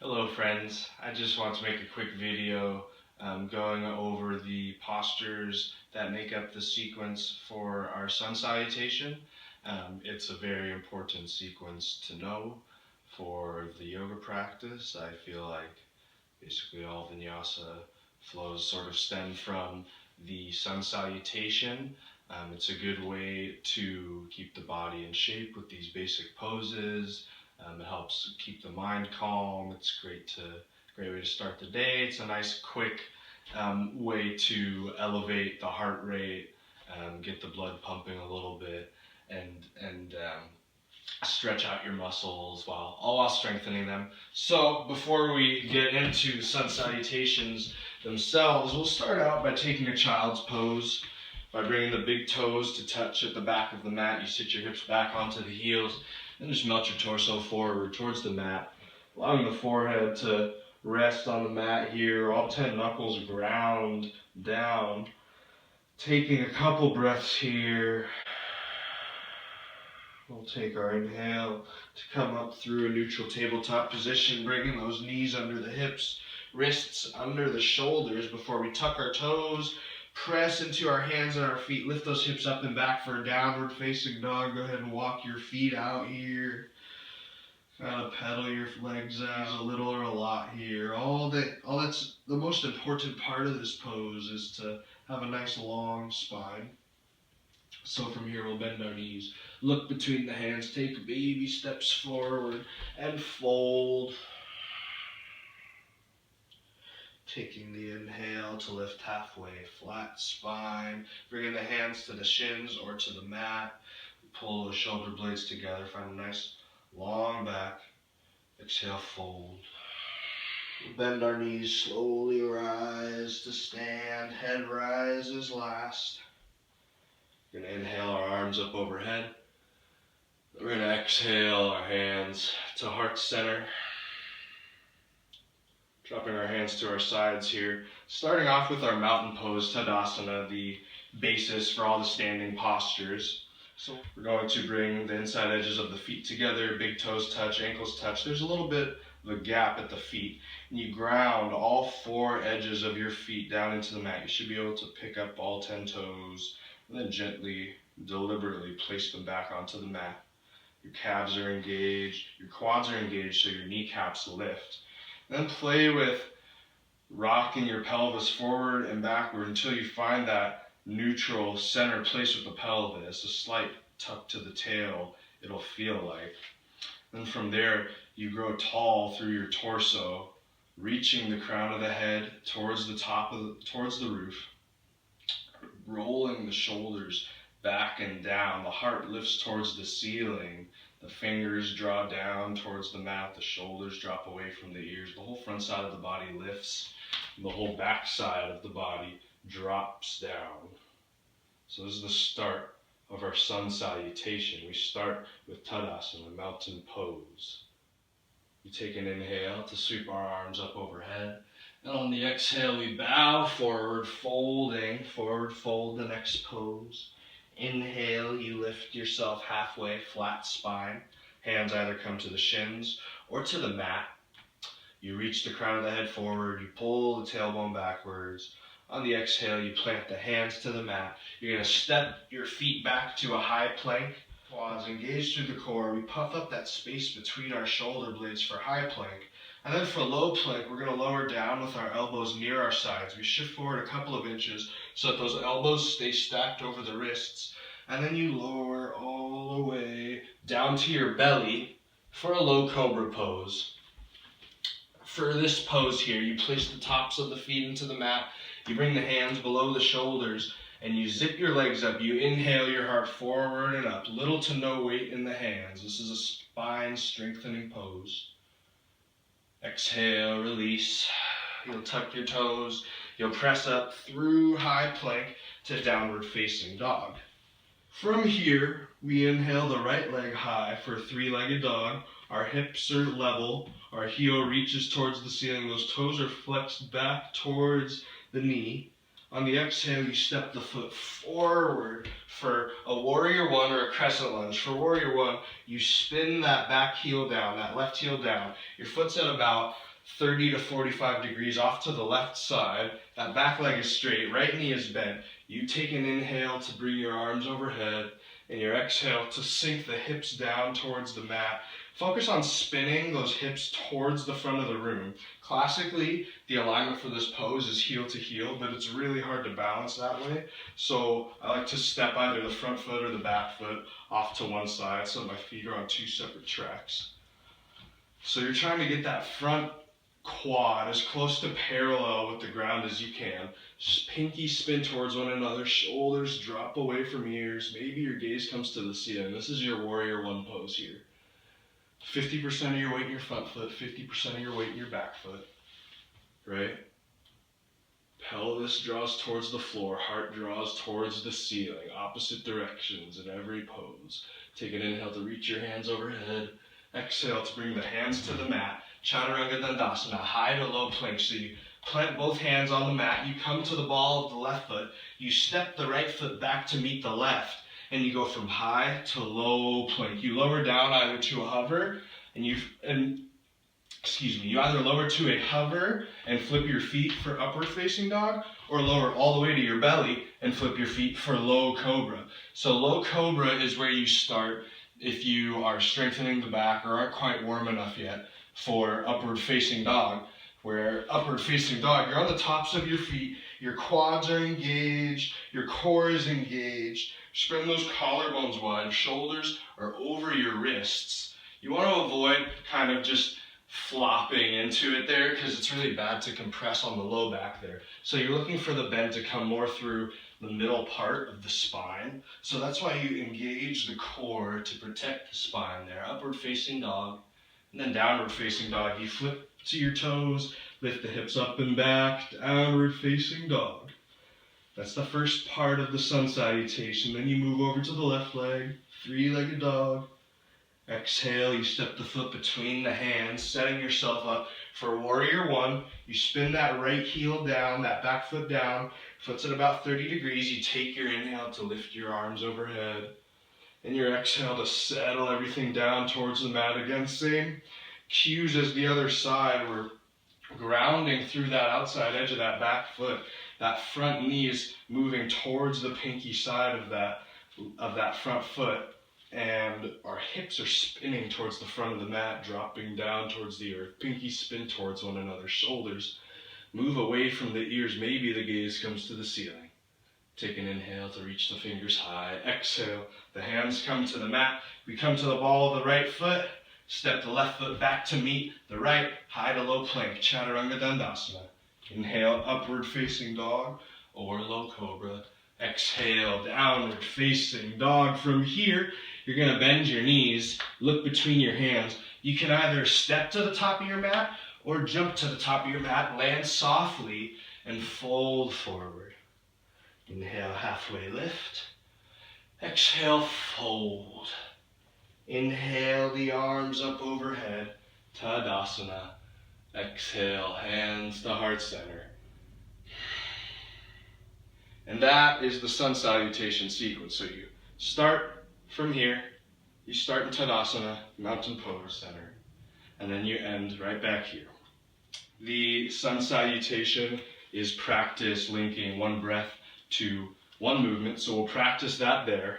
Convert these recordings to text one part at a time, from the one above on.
Hello friends, I just want to make a quick video going over the postures that make up the sequence for our sun salutation. It's a very important sequence to know for the yoga practice. I feel like basically all vinyasa flows sort of stem from the sun salutation. It's a good way to keep the body in shape with these basic poses. It helps keep the mind calm. It's great way to start the day. It's a nice, quick way to elevate the heart rate, get the blood pumping a little bit, and stretch out your muscles all while strengthening them. So before we get into sun salutations themselves, we'll start out by taking a child's pose. By bringing the big toes to touch at the back of the mat, you sit your hips back onto the heels, and just melt your torso forward towards the mat, allowing the forehead to rest on the mat here, all 10 knuckles ground down. Taking a couple breaths here. We'll take our inhale to come up through a neutral tabletop position, bringing those knees under the hips, wrists under the shoulders before we tuck our toes. Press into our hands and our feet. Lift those hips up and back for a downward facing dog. Go ahead and walk your feet out here. Kind of pedal your legs out a little or a lot here. All that's the most important part of this pose is to have a nice long spine. So from here we'll bend our knees. Look between the hands. Take baby steps forward and fold. Taking the inhale to lift halfway, flat spine. Bringing the hands to the shins or to the mat. Pull the shoulder blades together. Find a nice long back. Exhale, fold. Bend our knees, slowly rise to stand. Head rises last. We're going to inhale our arms up overhead. We're going to exhale our hands to heart center. Dropping our hands to our sides here. Starting off with our mountain pose, Tadasana, the basis for all the standing postures. So we're going to bring the inside edges of the feet together, big toes touch, ankles touch. There's a little bit of a gap at the feet. And you ground all 4 edges of your feet down into the mat. You should be able to pick up all 10 toes and then gently, deliberately place them back onto the mat. Your calves are engaged, your quads are engaged, so your kneecaps lift. Then play with rocking your pelvis forward and backward until you find that neutral center place with the pelvis, a slight tuck to the tail, it'll feel like. Then from there, you grow tall through your torso, reaching the crown of the head towards the roof, rolling the shoulders back and down. The heart lifts towards the ceiling. The fingers draw down towards the mat, the shoulders drop away from the ears, the whole front side of the body lifts, and the whole back side of the body drops down. So this is the start of our sun salutation. We start with Tadasana, mountain pose. We take an inhale to sweep our arms up overhead, and on the exhale we bow forward, folding, forward fold the next pose. Inhale, you lift yourself halfway, flat spine. Hands either come to the shins or to the mat. You reach the crown of the head forward, you pull the tailbone backwards. On the exhale, you plant the hands to the mat. You're going to step your feet back to a high plank. Quads engage through the core. We puff up that space between our shoulder blades for high plank. And then for low plank, we're going to lower down with our elbows near our sides. We shift forward a couple of inches so that those elbows stay stacked over the wrists. And then you lower all the way down to your belly for a low cobra pose. For this pose here, you place the tops of the feet into the mat. You bring the hands below the shoulders and you zip your legs up. You inhale your heart forward and up. Little to no weight in the hands. This is a spine strengthening pose. Exhale, release. You'll tuck your toes. You'll press up through high plank to downward facing dog. From here, we inhale the right leg high for a 3-legged dog. Our hips are level. Our heel reaches towards the ceiling. Those toes are flexed back towards the knee. On the exhale, you step the foot forward for a warrior 1 or a crescent lunge. For warrior 1, you spin that back heel down, that left heel down. Your foot's at about 30 to 45 degrees off to the left side. That back leg is straight, right knee is bent. You take an inhale to bring your arms overhead, and your exhale to sink the hips down towards the mat. Focus on spinning those hips towards the front of the room. Classically, the alignment for this pose is heel to heel, but it's really hard to balance that way. So I like to step either the front foot or the back foot off to one side so my feet are on two separate tracks. So you're trying to get that front quad as close to parallel with the ground as you can. Just pinky spin towards one another, shoulders drop away from ears. Maybe your gaze comes to the ceiling. This is your warrior one pose here. 50% of your weight in your front foot, 50% of your weight in your back foot, right? Pelvis draws towards the floor, heart draws towards the ceiling, opposite directions in every pose. Take an inhale to reach your hands overhead. Exhale to bring the hands to the mat. Chaturanga Dandasana, high to low plank. So you plant both hands on the mat. You come to the ball of the left foot. You step the right foot back to meet the left. And you go from high to low plank. You lower down either to a hover, you either lower to a hover and flip your feet for upward facing dog, or lower all the way to your belly and flip your feet for low cobra. So low cobra is where you start if you are strengthening the back or aren't quite warm enough yet for upward facing dog. Where upward facing dog, you're on the tops of your feet, your quads are engaged, your core is engaged. Spread those collarbones wide, shoulders are over your wrists. You want to avoid kind of just flopping into it there because it's really bad to compress on the low back there. So you're looking for the bend to come more through the middle part of the spine. So that's why you engage the core to protect the spine there. Upward facing dog, and then downward facing dog. You flip to your toes, lift the hips up and back, downward facing dog. That's the first part of the sun salutation. Then you move over to the left leg, three-legged dog. Exhale, you step the foot between the hands, setting yourself up for warrior one. You spin that right heel down, that back foot down, foot's at about 30 degrees. You take your inhale to lift your arms overhead, and your exhale to settle everything down towards the mat. Again, same cues as the other side. We're grounding through that outside edge of that back foot. That front knee is moving towards the pinky side of that front foot, and our hips are spinning towards the front of the mat, dropping down towards the earth. Pinky spin towards one another. Shoulders move away from the ears. Maybe the gaze comes to the ceiling. Take an inhale to reach the fingers high. Exhale, the hands come to the mat. We come to the ball of the right foot. Step the left foot back to meet the right, high to low plank, Chaturanga Dandasana. Inhale, upward facing dog or low cobra. Exhale, downward facing dog. From here, you're going to bend your knees, look between your hands. You can either step to the top of your mat or jump to the top of your mat, land softly, and fold forward. Inhale, halfway lift. Exhale, fold. Inhale, the arms up overhead, Tadasana. Exhale, hands to heart center. And that is the sun salutation sequence. So you start from here, you start in Tadasana, mountain pose center, and then you end right back here. The sun salutation is practice linking one breath to one movement, so we'll practice that there.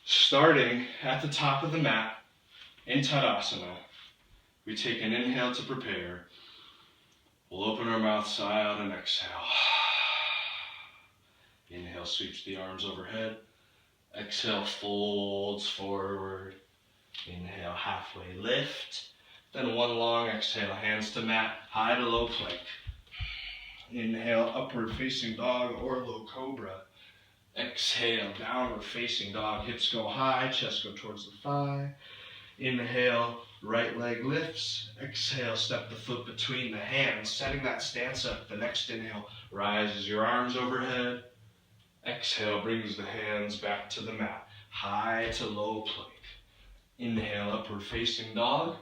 Starting at the top of the mat in Tadasana, we take an inhale to prepare. We'll open our mouth, sigh out, and exhale. Inhale, sweeps the arms overhead. Exhale, folds forward. Inhale, halfway lift. Then one long exhale, hands to mat, high to low plank. Inhale, upward facing dog or low cobra. Exhale, downward facing dog, hips go high, chest go towards the thigh. Inhale, right leg lifts. Exhale, step the foot between the hands, setting that stance up. The next inhale rises your arms overhead. Exhale, brings the hands back to the mat, high to low plank. Inhale, upward facing dog.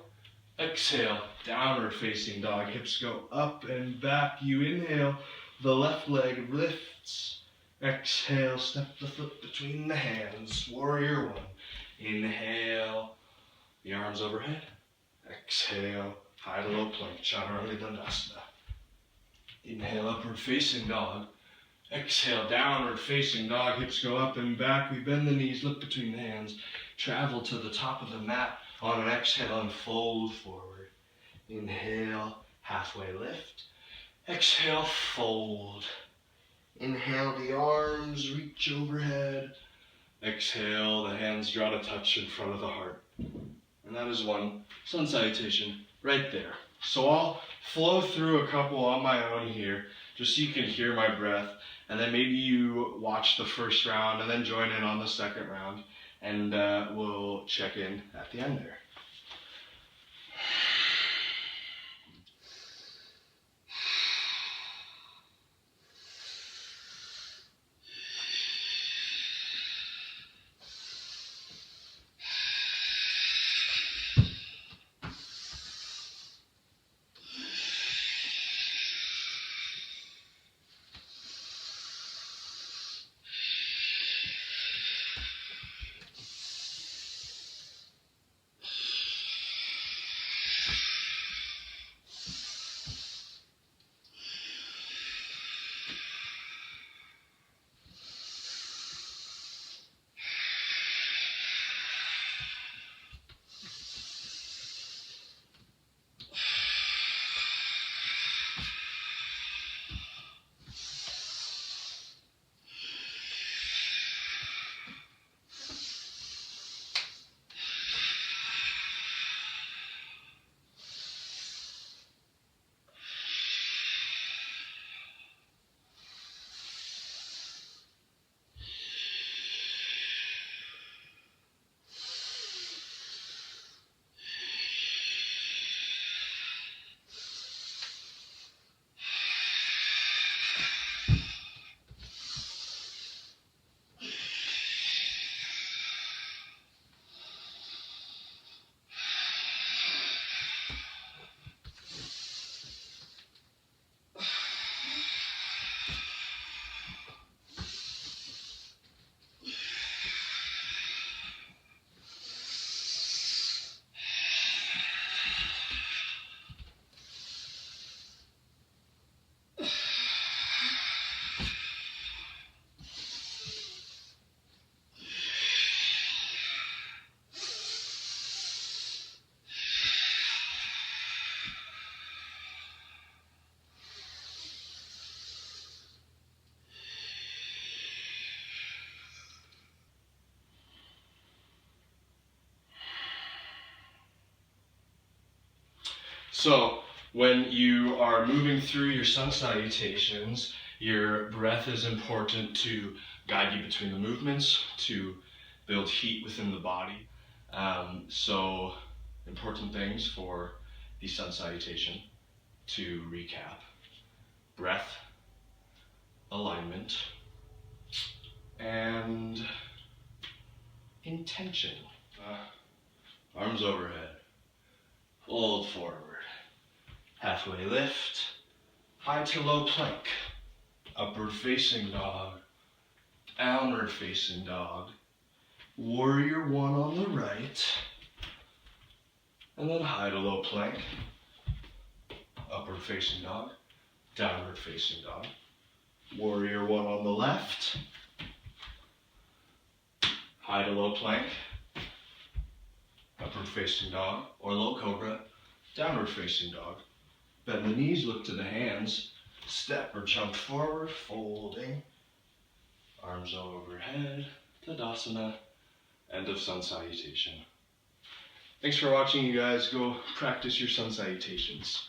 Exhale, downward facing dog, hips go up and back. You inhale, the left leg lifts. Exhale, step the foot between the hands, warrior one. Inhale, the arms overhead. Exhale, High to low plank, chaturanga dandasana. Inhale, upward facing dog. Exhale, downward facing dog. Hips go up and back. We bend the knees, look between the hands. Travel to the top of the mat. On an exhale, and fold forward. Inhale, halfway lift. Exhale, fold. Inhale, the arms reach overhead. Exhale, the hands draw to touch in front of the heart. And that is one sun salutation right there. So I'll flow through a couple on my own here, just so you can hear my breath. And then maybe you watch the first round and then join in on the second round. And we'll check in at the end there. So when you are moving through your sun salutations, your breath is important to guide you between the movements, to build heat within the body. So important things for the sun salutation to recap: breath, alignment, and intention. Arms overhead, fold forward. Halfway lift, high to low plank, upward facing dog, downward facing dog, warrior one on the right, and then high to low plank, upward facing dog, downward facing dog, warrior one on the left, high to low plank, upward facing dog, or low cobra, downward facing dog. Bend the knees, look to the hands, step or jump forward, folding, arms overhead, Tadasana, end of sun salutation. Thanks for watching, you guys. Go practice your sun salutations.